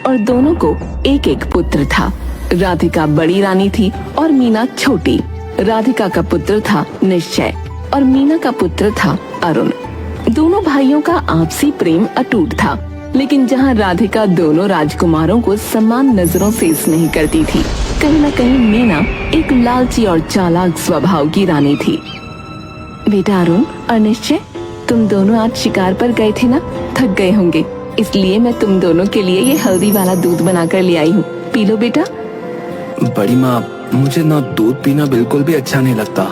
और दोनों को एक एक पुत्र था। राधिका बड़ी रानी थी और मीना छोटी। राधिका का पुत्र था निश्चय और मीना का पुत्र था अरुण। दोनों भाइयों का आपसी प्रेम अटूट था, लेकिन जहाँ राधिका दोनों राजकुमारों को समान नजरों से स्नेह करती थी, कहीं न कहीं मीना एक लालची और चालाक स्वभाव की रानी थी। बेटा अरुण और निश्चय, तुम दोनों आज शिकार पर गए थे ना, थक गए होंगे, इसलिए मैं तुम दोनों के लिए ये हल्दी वाला दूध बनाकर ले आई हूँ, पी लो बेटा। बड़ी माँ, मुझे ना दूध पीना बिल्कुल भी अच्छा नहीं लगता।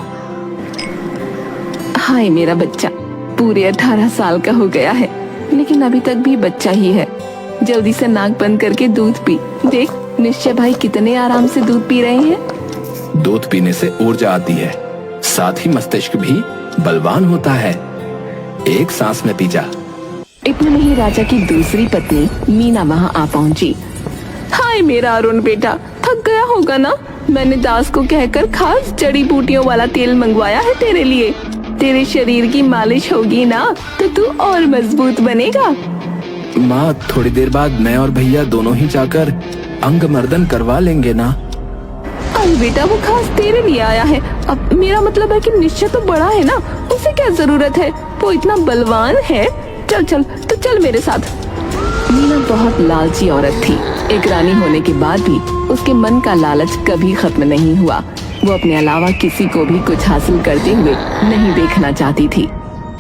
हाय मेरा बच्चा, पूरे 18 साल का हो गया है, लेकिन अभी तक भी बच्चा ही है। जल्दी से नाक बंद करके दूध पी। देख निश्चय भाई कितने आराम से दूध पी रहे हैं। दूध पीने से ऊर्जा आती है, साथ ही मस्तिष्क भी बलवान होता है। एक सांस में पी जा। इतने में ही राजा की दूसरी पत्नी मीना वहाँ आ पहुँची। हाय मेरा अरुण बेटा, थक गया होगा ना, मैंने दास को कहकर खास जड़ी बूटियों वाला तेल मंगवाया है तेरे लिए। तेरे शरीर की मालिश होगी ना तो तू और मजबूत बनेगा। माँ, थोड़ी देर बाद मैं और भैया दोनों ही जाकर अंग मर्दन करवा लेंगे ना। अरे बेटा, वो खास तेरे लिए आया है। अब मेरा मतलब है कि निश्चय तो बड़ा है ना, उसे क्या जरूरत है, वो इतना बलवान है। चल चल तो चल मेरे साथ। मीना बहुत लालची औरत थी। एक रानी होने के बाद भी उसके मन का लालच कभी खत्म नहीं हुआ। वो अपने अलावा किसी को भी कुछ हासिल करते हुए नहीं देखना चाहती थी।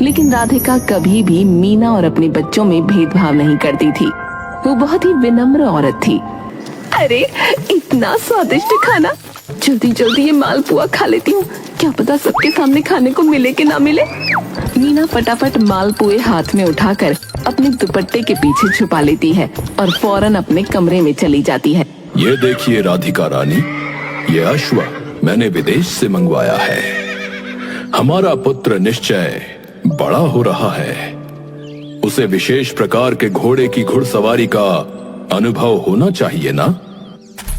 लेकिन राधिका कभी भी मीना और अपने बच्चों में भेदभाव नहीं करती थी। वो बहुत ही विनम्र औरत थी। अरे इतना स्वादिष्ट खाना, जल्दी जल्दी ये मालपुआ खा लेती हूँ, क्या पता सबके सामने खाने को मिले कि ना मिले। मीना फटाफट मालपुए हाथ में उठाकर अपने दुपट्टे के पीछे छुपा लेती है और फौरन अपने कमरे में चली जाती है। ये देखिए राधिका रानी, ये अश्व मैंने विदेश से मंगवाया है। हमारा पुत्र निश्चय बड़ा हो रहा है, उसे विशेष प्रकार के घोड़े की घुड़सवारी का अनुभव होना चाहिए ना।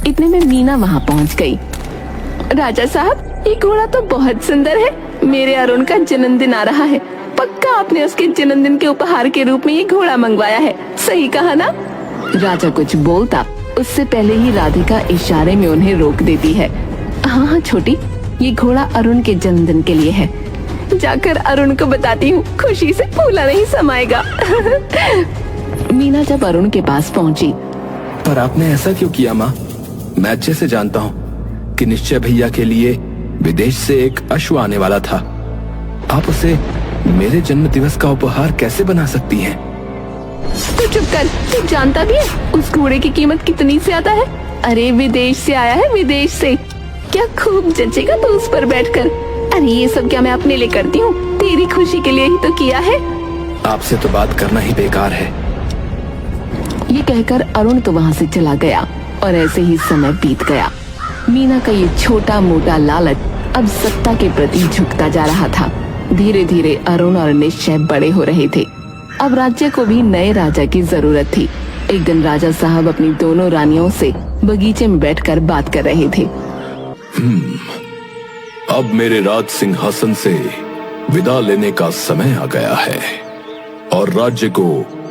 इतने में मीना वहाँ पहुँच गई। राजा साहब, ये घोड़ा तो बहुत सुंदर है। मेरे अरुण का जन्मदिन आ रहा है, पक्का आपने उसके जन्मदिन के उपहार के रूप में ये घोड़ा मंगवाया है, सही कहा ना। राजा कुछ बोलता उससे पहले ही राधिका इशारे में उन्हें रोक देती है। हाँ हाँ छोटी, ये घोड़ा अरुण के जन्मदिन के लिए है। जाकर अरुण को बताती हूँ, खुशी से फूला नहीं समाएगा। मीना जब अरुण के पास पहुँची। पर आपने ऐसा क्यों किया माँ? मैं अच्छे से जानता हूँ कि निश्चय भैया के लिए विदेश से एक अश्व आने वाला था। आप उसे मेरे जन्म दिवस का उपहार कैसे बना सकती हैं? तू चुप कर, तू जानता भी है उस घोड़े की कीमत कितनी से आता है? अरे विदेश से आया है, विदेश से। क्या खूब जचेगा तो उस पर बैठकर। अरे ये सब क्या मैं अपने लिए करती हूँ, तेरी खुशी के लिए ही तो किया है। आपसे तो बात करना ही बेकार है। ये कहकर अरुण तो वहाँ से चला गया और ऐसे ही समय बीत गया। मीना का ये छोटा मोटा लालच अब सत्ता के प्रति झुकता जा रहा था। धीरे धीरे अरुण और निश्चय बड़े हो रहे थे। अब राज्य को भी नए राजा की जरूरत थी। एक दिन राजा साहब अपनी दोनों रानियों से बगीचे में बैठकर बात कर रहे थे। अब मेरे राज सिंहासन से विदा लेने का समय आ गया है और राज्य को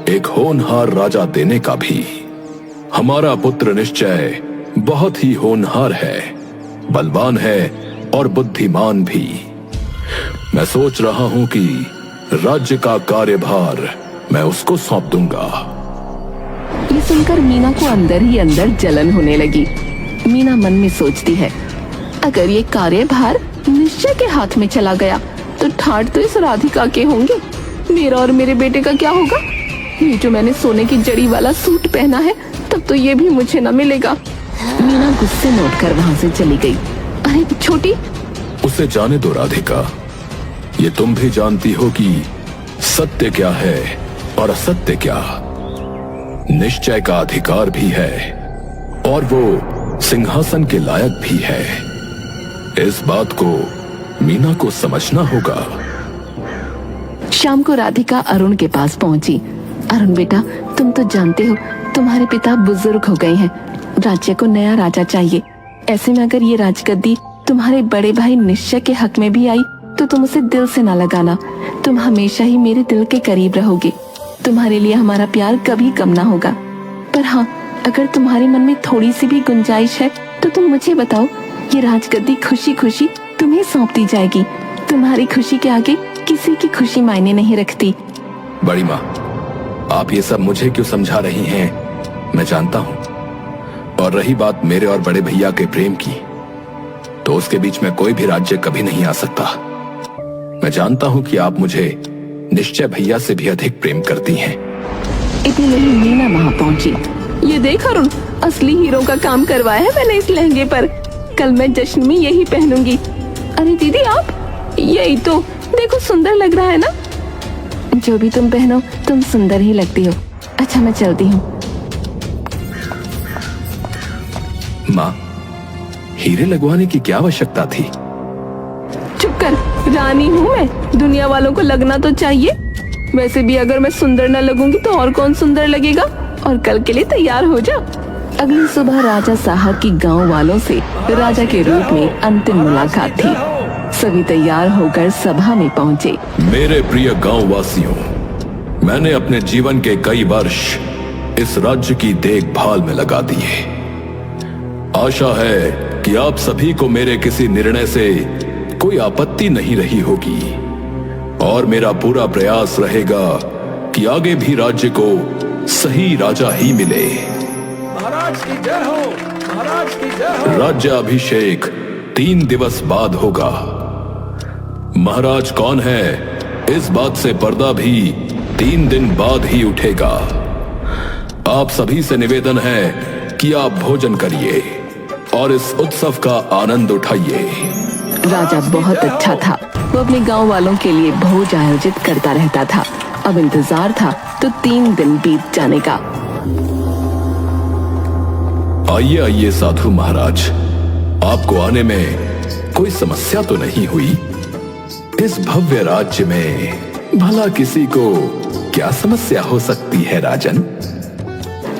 एक होनहार राजा देने का भी। हमारा पुत्र निश्चय बहुत ही होनहार है, बलवान है और बुद्धिमान भी। मैं सोच रहा हूं कि राज्य का कार्यभार मैं उसको सौंप दूंगा। ये सुनकर मीना को अंदर ही अंदर जलन होने लगी। मीना मन में सोचती है, अगर ये कार्यभार निश्चय के हाथ में चला गया तो ठाट तो इस राधिका के होंगे। मेरा और मेरे बेटे का क्या होगा? ये जो मैंने सोने की जड़ी वाला सूट पहना है, तब तो ये भी मुझे न मिलेगा। मीना गुस्से में उठकर वहाँ से चली गई। अरे छोटी, उसे जाने दो राधिका, ये तुम भी जानती हो कि सत्य क्या है और असत्य क्या। निश्चय का अधिकार भी है और वो सिंहासन के लायक भी है। इस बात को मीना को समझना होगा। शाम को राधिका अरुण के पास पहुंची। अरुण बेटा, तुम तो जानते हो तुम्हारे पिता बुजुर्ग हो गए हैं, राज्य को नया राजा चाहिए। ऐसे में अगर ये राजगद्दी तुम्हारे बड़े भाई निश्चय के हक में भी आई तो तुम उसे दिल से ना लगाना। तुम हमेशा ही मेरे दिल के करीब रहोगे। तुम्हारे लिए हमारा प्यार कभी कम ना होगा। पर हाँ, अगर तुम्हारे मन में थोड़ी सी भी गुंजाइश है तो तुम मुझे बताओ, ये राजगद्दी खुशी खुशी तुम्हें सौंप दी जाएगी। तुम्हारी खुशी के आगे किसी की खुशी मायने नहीं रखती। बड़ी माँ, आप ये सब मुझे क्यों समझा रही हैं, मैं जानता हूँ। और रही बात मेरे और बड़े भैया के प्रेम की, तो उसके बीच में कोई भी राज्य कभी नहीं आ सकता। मैं जानता हूँ कि आप मुझे निश्चय भैया से भी अधिक प्रेम करती हैं। इतनी नहीं मीना वहाँ पहुँची। ये देख अरुण, असली हीरो का काम करवाया है मैंने इस लहंगे पर। कल मैं जश्न में यही पहनूंगी। अरे दीदी आप, यही तो देखो, सुंदर लग रहा है ना। जो भी तुम पहनो तुम सुंदर ही लगती हो। अच्छा मैं चलती हूँ। माँ, हीरे लगवाने की क्या आवश्यकता थी? चुप कर, रानी हूँ मैं, दुनिया वालों को लगना तो चाहिए। वैसे भी अगर मैं सुंदर न लगूंगी तो और कौन सुंदर लगेगा। और कल के लिए तैयार हो जा। अगली सुबह राजा साहब की गांव वालों से राजा के रूप में अंतिम मुलाकात थी। सभी तैयार होकर सभा में पहुंचे। मेरे प्रिय गांव वासियों, मैंने अपने जीवन के कई वर्ष इस राज्य की देखभाल में लगा दिए। आशा है कि आप सभी को मेरे किसी निर्णय से कोई आपत्ति नहीं रही होगी, और मेरा पूरा प्रयास रहेगा कि आगे भी राज्य को सही राजा ही मिले। महाराज की जय हो, महाराज की जय हो। राज्याभिषेक 3 दिवस बाद होगा। महाराज कौन है, इस बात से पर्दा भी 3 दिन बाद ही उठेगा। आप सभी से निवेदन है कि आप भोजन करिए और इस उत्सव का आनंद उठाइए। राजा बहुत अच्छा था। वो अपने गांव वालों के लिए भोज आयोजित करता रहता था। अब इंतजार था तो 3 दिन बीत जाने का। आइए आइए साधु महाराज, आपको आने में कोई समस्या तो नहीं हुई? इस भव्य राज्य में भला किसी को क्या समस्या हो सकती है राजन?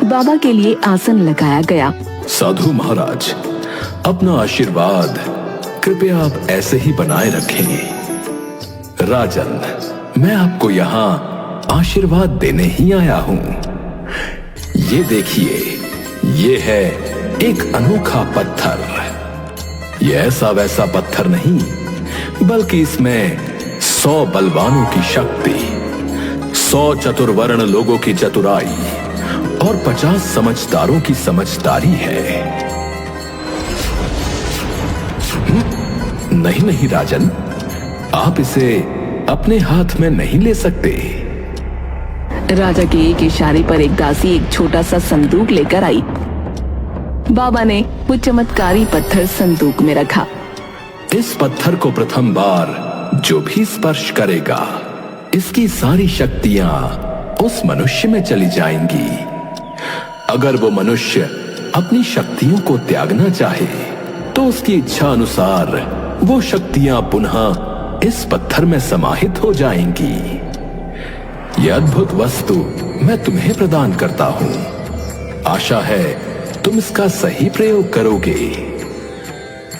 बाबा के लिए आसन लगाया गया। साधु महाराज, अपना आशीर्वाद कृपया आप ऐसे ही बनाए रखें। राजन, मैं आपको यहाँ आशीर्वाद देने ही आया हूँ। ये देखिए, ये है एक अनोखा पत्थर। ये ऐसा वैसा पत्थर नहीं, बल्कि इसमें 100 बलवानों की शक्ति, 100 चतुर्वर्ण लोगों की चतुराई और 50 समझदारों की समझदारी है। नहीं नहीं राजन, आप इसे अपने हाथ में नहीं ले सकते। राजा के एक इशारे पर एक दासी एक छोटा सा संदूक लेकर आई। बाबा ने वो चमत्कारी पत्थर संदूक में रखा। इस पत्थर को प्रथम बार जो भी स्पर्श करेगा, इसकी सारी शक्तियां उस मनुष्य में चली जाएंगी। अगर वो मनुष्य अपनी शक्तियों को त्यागना चाहे तो उसकी इच्छा अनुसार वो शक्तियां पुनः इस पत्थर में समाहित हो जाएंगी। यह अद्भुत वस्तु मैं तुम्हें प्रदान करता हूं। आशा है तुम इसका सही प्रयोग करोगे।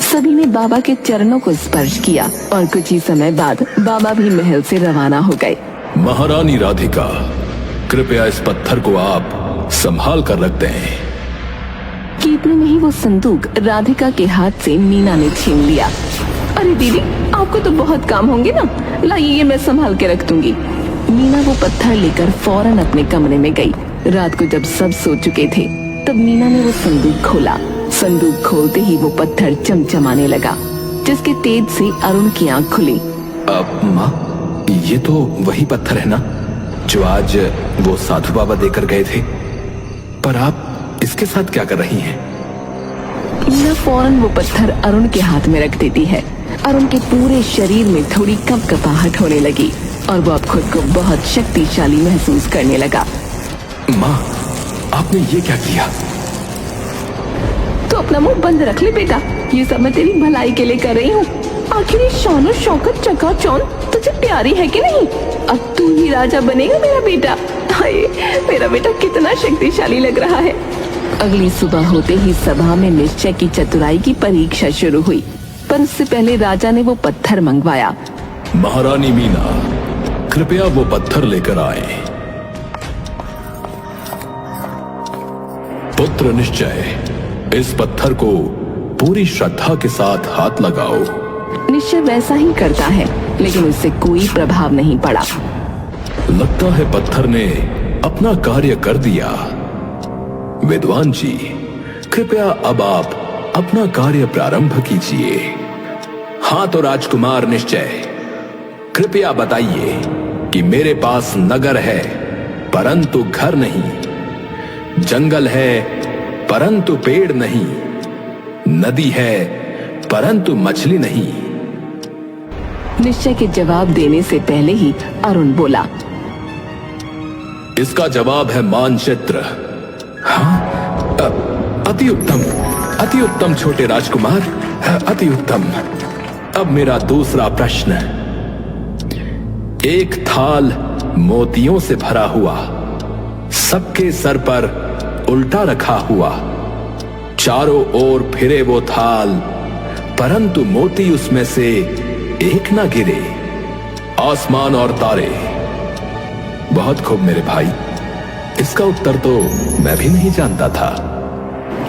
सभी ने बाबा के चरणों को स्पर्श किया और कुछ ही समय बाद बाबा भी महल से रवाना हो गए। महारानी राधिका, कृपया इस पत्थर को आप संभाल कर रख दें। कि इतने में ही वो संदूक राधिका के हाथ से मीना ने छीन लिया। अरे दीदी, आपको तो बहुत काम होंगे ना, लाइए ये मैं संभाल के रख दूंगी। मीना वो पत्थर लेकर फौरन अपने कमरे में गई। रात को जब सब सो चुके थे तब मीना ने वो संदूक खोला। संदूक खोलते ही वो पत्थर चमचमाने लगा, जिसके तेज से अरुण की आंख खुली। माँ, ये तो वही पत्थर है ना जो आज वो साधु बाबा देकर गए थे, पर आप इसके साथ क्या कर रही हैं? मीना फौरन वो पत्थर अरुण के हाथ में रख देती है। अरुण के पूरे शरीर में थोड़ी कंपकपाहट होने लगी और वो अब खुद को बहुत शक्तिशाली महसूस करने लगा। माँ, आपने ये क्या किया? तो अपना मुंह बंद रख ले बेटा, ये सब मैं तेरी भलाई के लिए कर रही हूँ। आखिर ये शान और शौकत चकाचौंध तुझे प्यारी है कि नहीं? अब तू ही राजा बनेगा मेरा बेटा। हाय, मेरा बेटा कितना शक्तिशाली लग रहा है। अगली सुबह होते ही सभा में निश्चय की चतुराई की परीक्षा शुरू हुई, पर उससे पहले राजा ने वो पत्थर मंगवाया। महारानी मीना, कृपया वो पत्थर लेकर आए। पुत्र निश्चय, इस पत्थर को पूरी श्रद्धा के साथ हाथ लगाओ। निश्चय वैसा ही करता है, लेकिन उससे कोई प्रभाव नहीं पड़ा। लगता है पत्थर ने अपना कार्य कर दिया। विद्वान जी, कृपया अब आप अपना कार्य प्रारंभ कीजिए। हाँ तो राजकुमार निश्चय, कृपया बताइए कि मेरे पास नगर है परंतु घर नहीं, जंगल है परंतु पेड़ नहीं, नदी है परंतु मछली नहीं। निश्चय के जवाब देने से पहले ही अरुण बोला, इसका जवाब है मानचित्र। हाँ, अति उत्तम, अति उत्तम छोटे राजकुमार, अति उत्तम। अब मेरा दूसरा प्रश्न। एक थाल मोतियों से भरा हुआ, सबके सर पर उल्टा रखा हुआ, चारों ओर फिरे वो थाल, परंतु मोती उसमें से एक ना गिरे, आसमान और तारे। बहुत खूब मेरे भाई, इसका उत्तर तो मैं भी नहीं जानता था।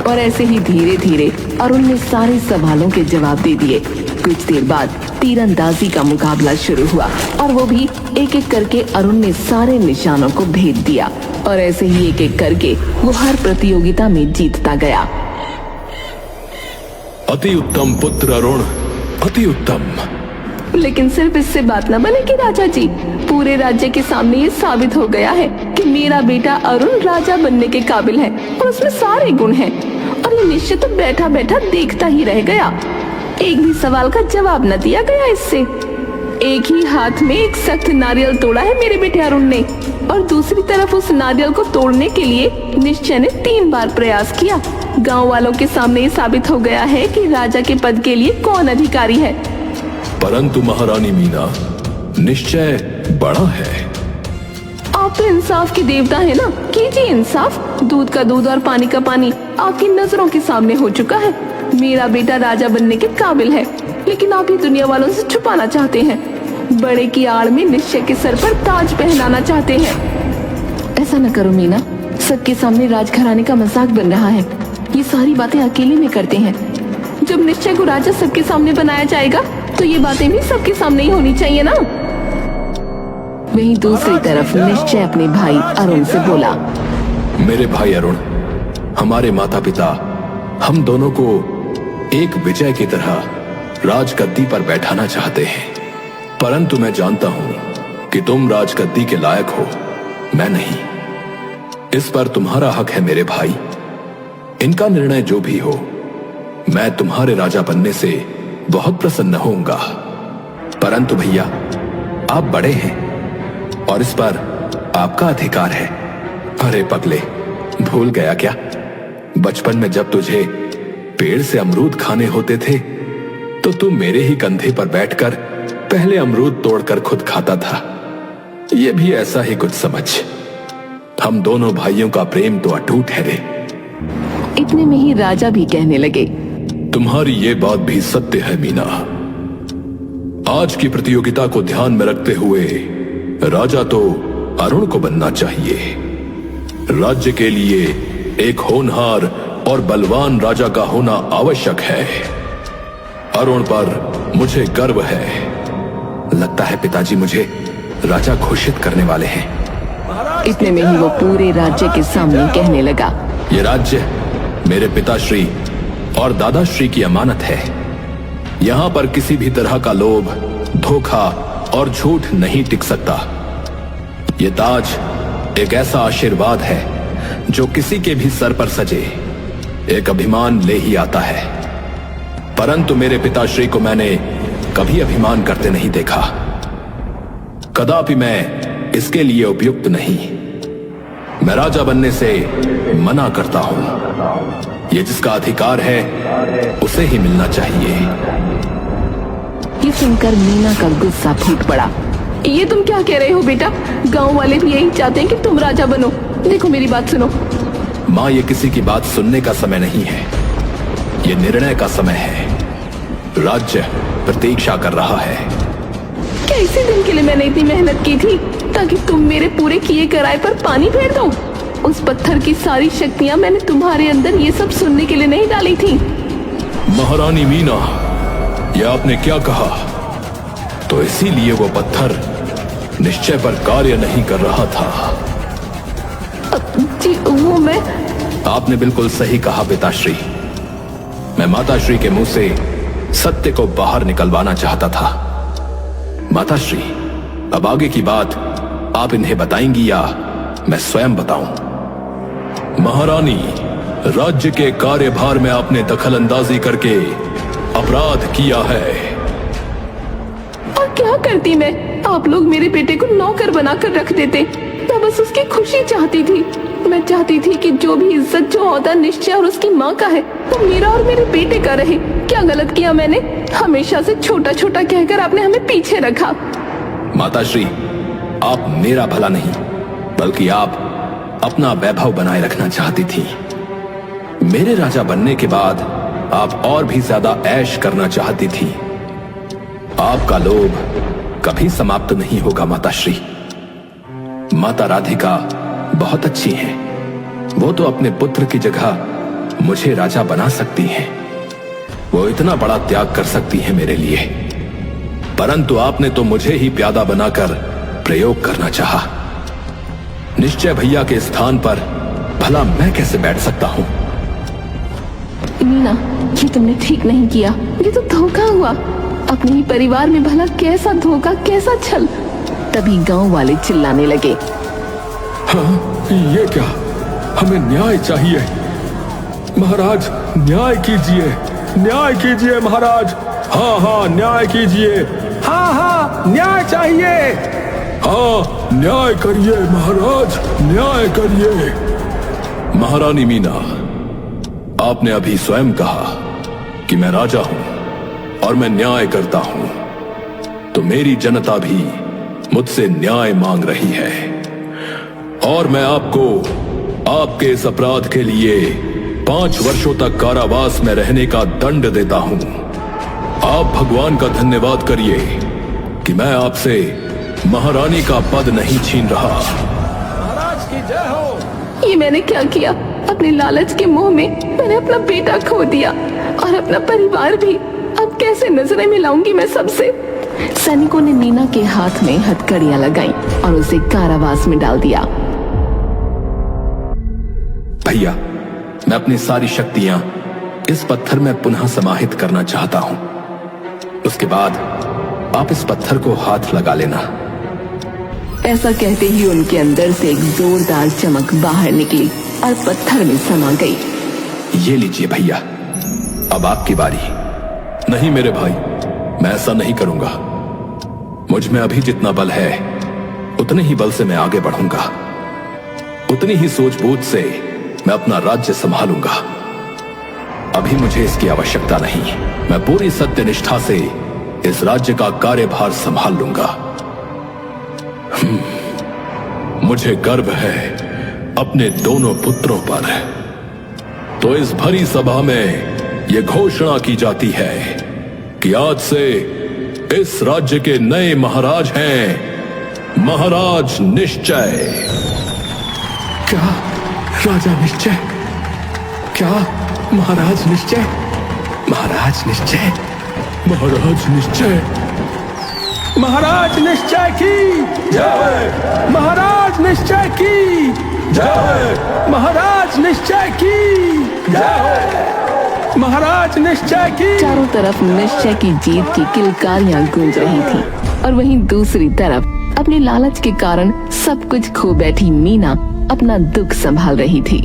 और ऐसे ही धीरे धीरे अरुण ने सारे सवालों के जवाब दे दिए। कुछ देर बाद तीरंदाजी का मुकाबला शुरू हुआ और वो भी एक एक करके अरुण ने सारे निशानों को भेद दिया और ऐसे ही एक एक करके वो हर प्रतियोगिता में जीतता गया। अति उत्तम पुत्र अरुण, अति उत्तम। लेकिन सिर्फ इससे बात न बनेगी राजा जी, पूरे राज्य के सामने ये साबित हो गया है कि मेरा बेटा अरुण राजा बनने के काबिल है और उसमें सारे गुण हैं। और ये निश्चय तो बैठा बैठा देखता ही रह गया, एक भी सवाल का जवाब न दिया गया इससे। एक ही हाथ में एक सख्त नारियल तोड़ा है मेरे बेटे अरुण ने, और दूसरी तरफ उस नारियल को तोड़ने के लिए निश्चय ने 3 बार प्रयास किया। गांव वालों के सामने ये साबित हो गया है कि राजा के पद के लिए कौन अधिकारी है। परंतु महारानी मीना, निश्चय बड़ा है। आप तो इंसाफ के देवता है ना, कीजिए इंसाफ। दूध का दूध और पानी का पानी आपकी नजरों के सामने हो चुका है। मेरा बेटा राजा बनने के काबिल है, लेकिन आप ये दुनिया वालों से छुपाना चाहते हैं। बड़े की आड़ में निश्चय के सर पर ताज पहनाना चाहते हैं। ऐसा न करो मीना, सबके सामने राजघराने का मजाक बन रहा है। ये सारी बातें अकेले में करते हैं। जब निश्चय को राजा सबके सामने बनाया जाएगा तो ये बातें भी सबके सामने ही होनी चाहिए ना। वहीं दूसरी तरफ निश्चय अपने भाई अरुण से बोला, मेरे भाई अरुण, हमारे माता पिता हम दोनों को एक विजय की तरह राजगद्दी पर बैठाना चाहते हैं, परंतु मैं जानता हूं कि तुम राजगद्दी के लायक हो, मैं नहीं। इस पर तुम्हारा हक है मेरे भाई। इनका निर्णय जो भी हो, मैं तुम्हारे राजा बनने से बहुत प्रसन्न होऊंगा। परंतु भैया, आप बड़े हैं और इस पर आपका अधिकार है। अरे पगले, भूल गया क्या? बचपन में जब तुझे पेड़ से अमरूद खाने होते थे तो तू मेरे ही कंधे पर बैठकर पहले अमरूद तोड़कर खुद खाता था। ये भी ऐसा ही कुछ समझ। हम दोनों भाइयों का प्रेम तो अटूट है रे। इतने में ही राजा भी कहने लगे, तुम्हारी ये बात भी सत्य है मीना। आज की प्रतियोगिता को ध्यान में रखते हुए राजा तो अरुण को बनना चाहिए। राज्य के लिए एक होनहार और बलवान राजा का होना आवश्यक है। अरुण पर मुझे गर्व है। लगता है पिताजी मुझे राजा घोषित करने वाले हैं। इतने में ही वो पूरे राज्य के सामने कहने लगा, ये राज्य मेरे पिताश्री और दादाश्री की अमानत है। यहां पर किसी भी तरह का लोभ, धोखा और झूठ नहीं टिक सकता। ये ताज एक ऐसा आशीर्वाद है जो किसी के भी सर पर सजे एक अभिमान ले ही आता है। परंतु मेरे पिताश्री को मैंने कभी अभिमान करते नहीं देखा। कदापि मैं इसके लिए उपयुक्त नहीं। मैं राजा बनने से मना करता हूं। ये जिसका अधिकार है उसे ही मिलना चाहिए। ये सुनकर मीना का गुस्सा फूट पड़ा। ये तुम क्या कह रहे हो बेटा? गांव वाले भी यही चाहते हैं कि तुम राजा बनो। देखो मेरी बात सुनो। माँ, ये किसी की बात सुनने का समय नहीं है, ये निर्णय का समय है। राज्य प्रतीक्षा कर रहा है। क्या इसी दिन के लिए मैंने इतनी मेहनत की थी ताकि तुम मेरे पूरे किए कराए पर पानी फेर दो? उस पत्थर की सारी शक्तियां मैंने तुम्हारे अंदर ये सब सुनने के लिए नहीं डाली थी। महारानी मीना, यह आपने क्या कहा? तो इसीलिए वो पत्थर निश्चय पर कार्य नहीं कर रहा था। जी वो मैं आपने बिल्कुल सही कहा पिताश्री। मैं माताश्री के मुंह से सत्य को बाहर निकलवाना चाहता था। माताश्री, अब आगे की बात आप इन्हें बताएंगी या मैं स्वयं बताऊं? महारानी, राज्य के कार्यभार में आपने दखल अंदाजी करके अपराध किया है। और क्या करती मैं? आप लोग मेरे बेटे को नौकर बनाकर रख देते। मैं बस उसकी खुशी चाहती थी। मैं चाहती थी कि जो भी इज्जत, जो औहदा निश्चय और उसकी माँ का है वो मेरा और मेरे बेटे का रहे। क्या गलत किया मैंने? हमेशा से छोटा छोटा कहकर आपने हमें पीछे रखा। माताश्री, आप मेरा भला नहीं बल्कि आप अपना वैभव बनाए रखना चाहती थी। मेरे राजा बनने के बाद आप और भी ज्यादा ऐश करना चाहती थी। आपका लोभ कभी समाप्त नहीं होगा माताश्री। माता राधिका बहुत अच्छी हैं। वो तो अपने पुत्र की जगह मुझे राजा बना सकती हैं। वो इतना बड़ा त्याग कर सकती हैं मेरे लिए, परंतु आपने तो मुझे ही प्यादा बनाकर प्रयोग करना चाहा। निश्चय भैया के स्थान पर भला मैं कैसे बैठ सकता हूं? मीना, ये तुमने ठीक नहीं किया। ये तो धोखा हुआ। अपने ही परिवार में भला कैसा धोखा, कैसा छल। तभी गांव वाले चिल्लाने लगे। हाँ, ये क्या? हमें न्याय चाहिए। महाराज, न्याय कीजिए, न्याय कीजिए महाराज। हाँ हाँ, न्याय कीजिए। हाँ हाँ, न्याय चाहिए। हाँ, न्याय करिए महाराज, न्याय करिए। महारानी मीना, आपने अभी स्वयं कहा कि मैं राजा हूं और मैं न्याय करता हूं, तो मेरी जनता भी मुझसे न्याय मांग रही है और मैं आपको आपके इस अपराध के लिए 5 वर्षों तक कारावास में रहने का दंड देता हूं। आप भगवान का धन्यवाद करिए कि मैं आपसे महारानी का पद नहीं छीन रहा। महाराज की जय हो। ये मैंने क्या किया? अपने लालच के मोह में मैंने अपना बेटा खो दिया और अपना परिवार भी। अब कैसे नजरें मिलाऊंगी मैं सबसे? सैनिकों ने मीना के हाथ में हथकड़ियां लगाई और उसे कारावास में डाल दिया। भैया, मैं अपनी सारी शक्तियां इस पत्थर में पुनः समाहित करना चाहता हूं। उसके बाद आप इस पत्थर को हाथ लगा लेना। ऐसा कहते ही उनके अंदर से एक जोरदार चमक बाहर निकली और पत्थर में समा गई। ये लीजिए भैया, अब आपकी बारी। नहीं मेरे भाई, मैं ऐसा नहीं करूंगा। मुझ में अभी जितना बल है उतने ही बल से मैं आगे बढ़ूंगा। उतनी ही सूझबूझ से मैं अपना राज्य संभालूंगा। अभी मुझे इसकी आवश्यकता नहीं। मैं पूरी सत्यनिष्ठा से इस राज्य का कार्यभार संभाल लूंगा। मुझे गर्व है अपने दोनों पुत्रों पर। तो इस भरी सभा में यह घोषणा की जाती है कि आज से इस राज्य के नए महाराज हैं महाराज निश्चय। क्या राजा निश्चय? क्या महाराज निश्चय? महाराज निश्चय, महाराज निश्चय, महाराज निश्चय की जय, महाराज निश्चय की जय, महाराज निश्चय की जय, महाराज निश्चय की। चारों तरफ निश्चय की जीत की किलकारियां गूंज रही थी और वहीं दूसरी तरफ अपने लालच के कारण सब कुछ खो बैठी मीना अपना दुख संभाल रही थी।